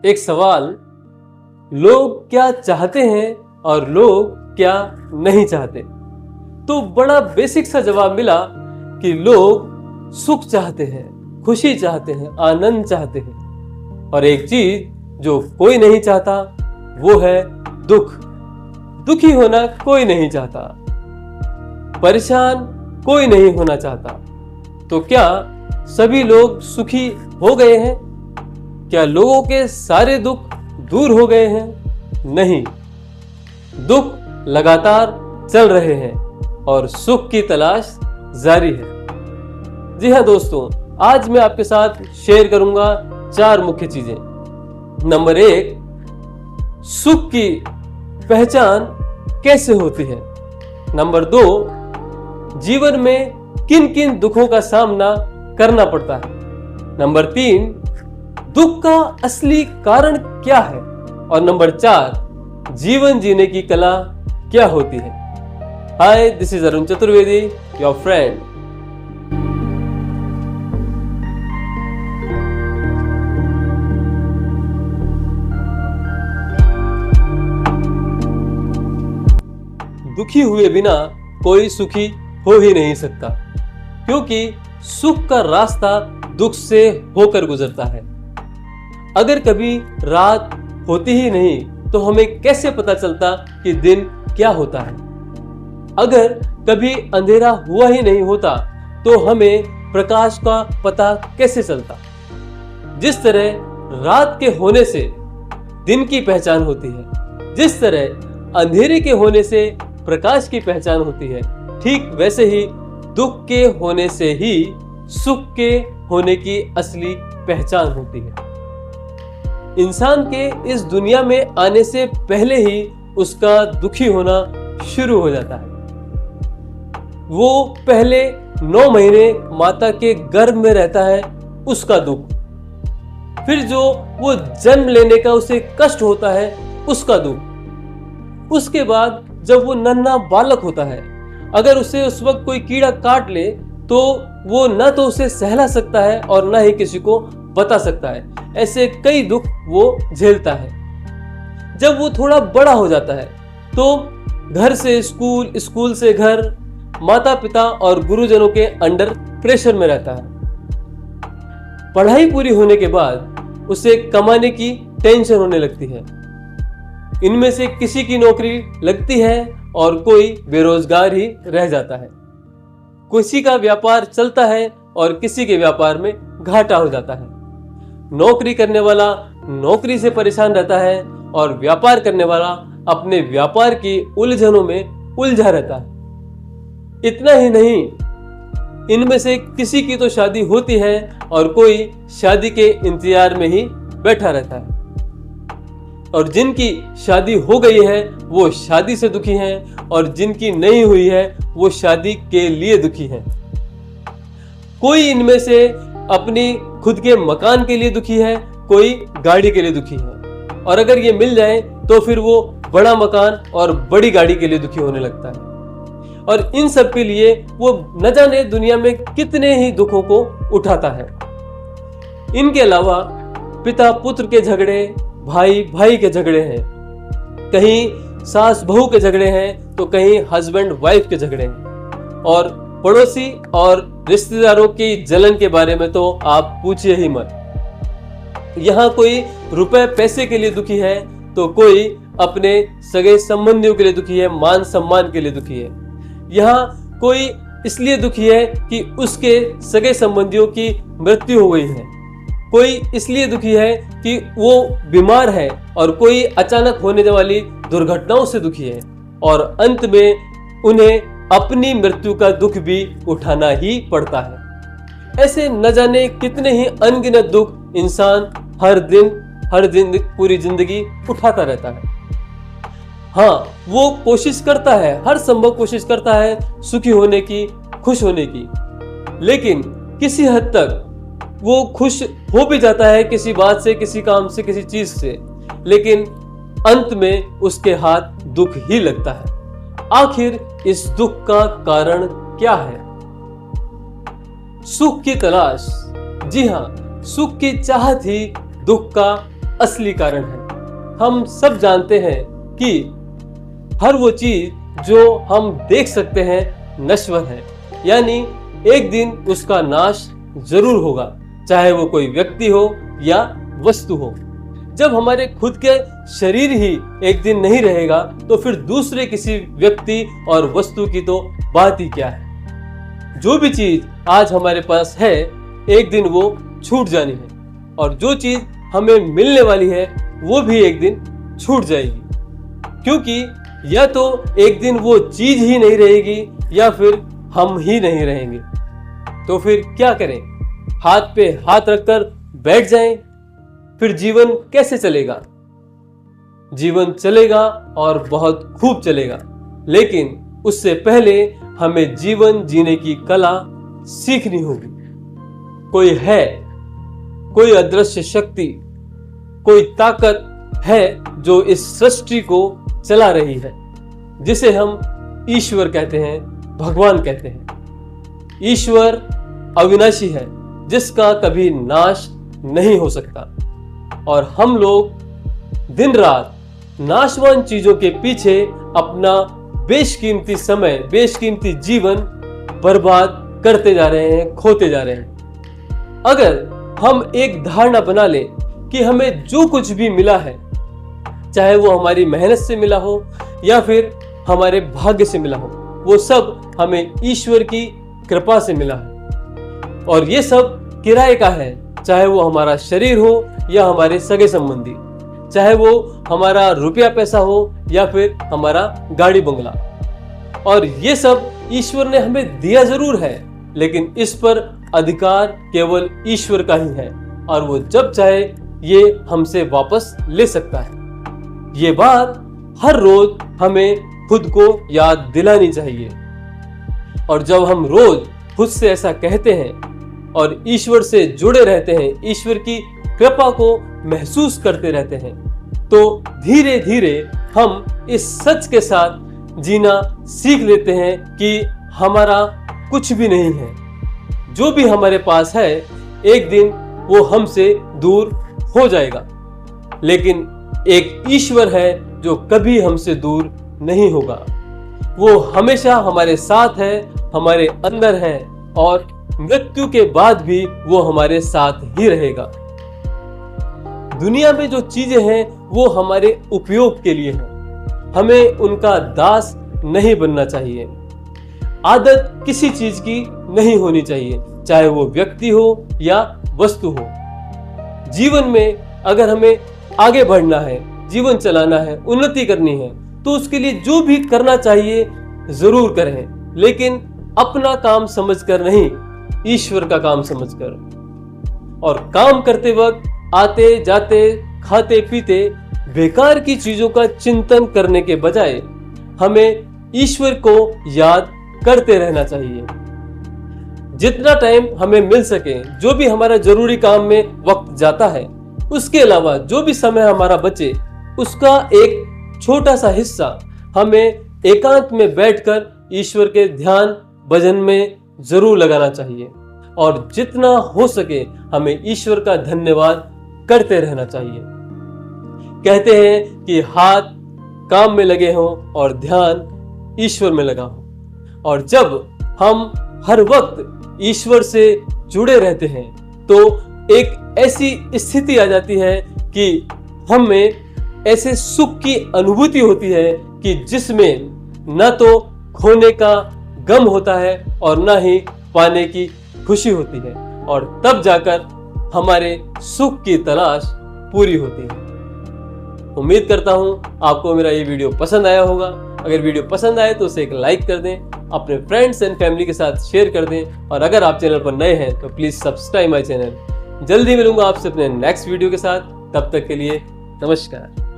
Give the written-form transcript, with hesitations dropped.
एक सवाल, लोग क्या चाहते हैं और लोग क्या नहीं चाहते। तो बड़ा बेसिक सा जवाब मिला कि लोग सुख चाहते हैं, खुशी चाहते हैं, आनंद चाहते हैं। और एक चीज जो कोई नहीं चाहता वो है दुख। दुखी होना कोई नहीं चाहता, परेशान कोई नहीं होना चाहता। तो क्या सभी लोग सुखी हो गए हैं? क्या लोगों के सारे दुख दूर हो गए हैं? नहीं, दुख लगातार चल रहे हैं और सुख की तलाश जारी है। जी हाँ दोस्तों, आज मैं आपके साथ शेयर करूंगा 4 मुख्य चीजें। नंबर 1, सुख की पहचान कैसे होती है। नंबर 2, जीवन में किन किन दुखों का सामना करना पड़ता है। नंबर 3, दुख का असली कारण क्या है। और नंबर 4, जीवन जीने की कला क्या होती है। Hi, this is Arun Chaturvedi, your friend. दुखी हुए बिना कोई सुखी हो ही नहीं सकता, क्योंकि सुख का रास्ता दुख से होकर गुजरता है। अगर कभी रात होती ही नहीं तो हमें कैसे पता चलता कि दिन क्या होता है। अगर कभी अंधेरा हुआ ही नहीं होता तो हमें प्रकाश का पता कैसे चलता। जिस तरह रात के होने से दिन की पहचान होती है, जिस तरह अंधेरे के होने से प्रकाश की पहचान होती है, ठीक वैसे ही दुख के होने से ही सुख के होने की असली पहचान होती है। इंसान के इस दुनिया में आने से पहले ही उसका दुखी होना शुरू हो जाता है। वो पहले 9 महीने माता के गर्भ में रहता है, उसका दुख। फिर जो वो जन्म लेने का उसे कष्ट होता है, उसका दुख। उसके बाद जब वो नन्हा बालक होता है, अगर उसे उस वक्त कोई कीड़ा काट ले तो वो न तो उसे सहला सकता है और न ही किसी को बता सकता है। ऐसे कई दुख वो झेलता है। जब वो थोड़ा बड़ा हो जाता है तो घर से स्कूल, स्कूल से घर, माता पिता और गुरुजनों के अंडर प्रेशर में रहता है। पढ़ाई पूरी होने के बाद उसे कमाने की टेंशन होने लगती है। इनमें से किसी की नौकरी लगती है और कोई बेरोजगार ही रह जाता है। किसी का व्यापार चलता है और किसी के व्यापार में घाटा हो जाता है। नौकरी करने वाला नौकरी से परेशान रहता है और व्यापार करने वाला अपने व्यापार की उलझनों में उलझा रहता है। इतना ही नहीं, इनमें से किसी की तो शादी होती है और कोई शादी के इंतजार में ही बैठा रहता है। और जिनकी शादी हो गई है वो शादी से दुखी हैं और जिनकी नहीं हुई है वो शादी के लिए दुखी हैं। कोई इनमें से अपनी खुद के मकान के लिए दुखी है, कोई गाड़ी के लिए दुखी है। और अगर ये मिल जाए तो फिर वो बड़ा मकान और बड़ी गाड़ी के लिए दुखी होने लगता है। और इन सब के लिए वो न जाने दुनिया में कितने ही दुखों को उठाता है। इनके अलावा पिता पुत्र के झगड़े, भाई भाई के झगड़े हैं, कहीं सास बहू के झगड़े हैं तो कहीं हस्बैंड वाइफ के झगड़े हैं। और पड़ोसी और रिश्तेदारों की जलन के बारे में तो आप पूछिए ही मत। यहाँ कोई रुपए पैसे के लिए दुखी है तो कोई अपने सगे संबंधियों के लिए दुखी है, मान सम्मान के लिए दुखी है। यहाँ कोई इसलिए दुखी है कि उसके सगे संबंधियों की मृत्यु हो गई है, कोई इसलिए दुखी है कि वो बीमार है और कोई अचानक होने वाली दुर्घटनाओं से दुखी है। और अंत में उन्हें अपनी मृत्यु का दुख भी उठाना ही पड़ता है। ऐसे न जाने कितने ही अनगिनत दुख इंसान हर दिन पूरी जिंदगी उठाता रहता है। हाँ, वो कोशिश करता है, हर संभव कोशिश करता है सुखी होने की, खुश होने की। लेकिन किसी हद तक वो खुश हो भी जाता है किसी बात से, किसी काम से, किसी चीज से, लेकिन अंत में उसके हाथ दुख ही लगता है। आखिर इस दुख का कारण क्या है? सुख की तलाश। जी हाँ, सुख की चाहत ही दुख का असली कारण है। हम सब जानते हैं कि हर वो चीज जो हम देख सकते हैं नश्वर है, यानी एक दिन उसका नाश जरूर होगा, चाहे वो कोई व्यक्ति हो या वस्तु हो। जब हमारे खुद के शरीर ही एक दिन नहीं रहेगा तो फिर दूसरे किसी व्यक्ति और वस्तु की तो बात ही क्या है। जो भी चीज आज हमारे पास है एक दिन वो छूट जानी है, और जो चीज हमें मिलने वाली है वो भी एक दिन छूट जाएगी, क्योंकि या तो एक दिन वो चीज ही नहीं रहेगी या फिर हम ही नहीं रहेंगे। तो फिर क्या करें? हाथ पे हाथ रखकर बैठ जाएं? फिर जीवन कैसे चलेगा? जीवन चलेगा और बहुत खूब चलेगा, लेकिन उससे पहले हमें जीवन जीने की कला सीखनी होगी। कोई है, कोई अदृश्य शक्ति, कोई ताकत है जो इस सृष्टि को चला रही है, जिसे हम ईश्वर कहते हैं, भगवान कहते हैं। ईश्वर अविनाशी है, जिसका कभी नाश नहीं हो सकता, और हम लोग दिन रात नाशवान चीजों के पीछे अपना बेशकीमती समय, बेशकीमती जीवन बर्बाद करते जा रहे हैं, खोते जा रहे हैं। अगर हम एक धारणा बना लें कि हमें जो कुछ भी मिला है, चाहे वो हमारी मेहनत से मिला हो या फिर हमारे भाग्य से मिला हो, वो सब हमें ईश्वर की कृपा से मिला है, और ये सब किराए का है। चाहे वो हमारा शरीर हो या हमारे सगे संबंधी, चाहे वो हमारा रुपया पैसा हो या फिर हमारा गाड़ी बंगला, और ये सब ईश्वर ने हमें दिया जरूर है, लेकिन इस पर अधिकार केवल ईश्वर का ही है, और वो जब चाहे ये हमसे वापस ले सकता है। ये बात हर रोज हमें खुद को याद दिलानी चाहिए, और जब हम रोज खुद से ऐसा कहते हैं और ईश्वर से जुड़े रहते हैं, ईश्वर की कृपा को महसूस करते रहते हैं, तो धीरे धीरे हम इस सच के साथ जीना सीख लेते हैं कि हमारा कुछ भी नहीं है। जो भी हमारे पास है एक दिन वो हमसे दूर हो जाएगा, लेकिन एक ईश्वर है जो कभी हमसे दूर नहीं होगा। वो हमेशा हमारे साथ है, हमारे अंदर है, और मृत्यु के बाद भी वो हमारे साथ ही रहेगा। दुनिया में जो चीजें हैं वो हमारे उपयोग के लिए हैं, हमें उनका दास नहीं बनना चाहिए। आदत किसी चीज की नहीं होनी चाहिए, चाहे वो व्यक्ति हो या वस्तु हो। जीवन में अगर हमें आगे बढ़ना है, जीवन चलाना है, उन्नति करनी है, तो उसके लिए जो भी करना चाहिए जरूर करें, लेकिन अपना काम समझकर नहीं, ईश्वर का काम समझकर। और काम करते वक्त आते जाते खाते पीते बेकार की चीजों का चिंतन करने के बजाय हमें ईश्वर को याद करते रहना चाहिए। जितना टाइम हमें मिल सके, जो भी हमारा जरूरी काम में वक्त जाता है, उसके अलावा जो भी समय हमारा बचे, उसका एक छोटा सा हिस्सा हमें एकांत में बैठकर ईश्वर के ध्यान भजन में जरूर लगाना चाहिए, और जितना हो सके हमें ईश्वर का धन्यवाद करते रहना चाहिए। कहते हैं कि हाथ काम में लगे हों और ध्यान ईश्वर में लगा हो, और जब हम हर वक्त ईश्वर से जुड़े रहते हैं तो एक ऐसी स्थिति आ जाती है कि हमें ऐसे सुख की अनुभूति होती है कि जिसमें न तो खोने का गम होता है और न ही पाने की खुशी होती है, और तब जाकर हमारे सुख की तलाश पूरी होती है। उम्मीद करता हूं आपको मेरा ये वीडियो पसंद आया होगा। अगर वीडियो पसंद आए तो उसे एक लाइक कर दें, अपने फ्रेंड्स एंड फैमिली के साथ शेयर कर दें, और अगर आप चैनल पर नए हैं तो प्लीज सब्सक्राइब माय चैनल। जल्दी मिलूंगा आपसे अपने नेक्स्ट वीडियो के साथ, तब तक के लिए नमस्कार।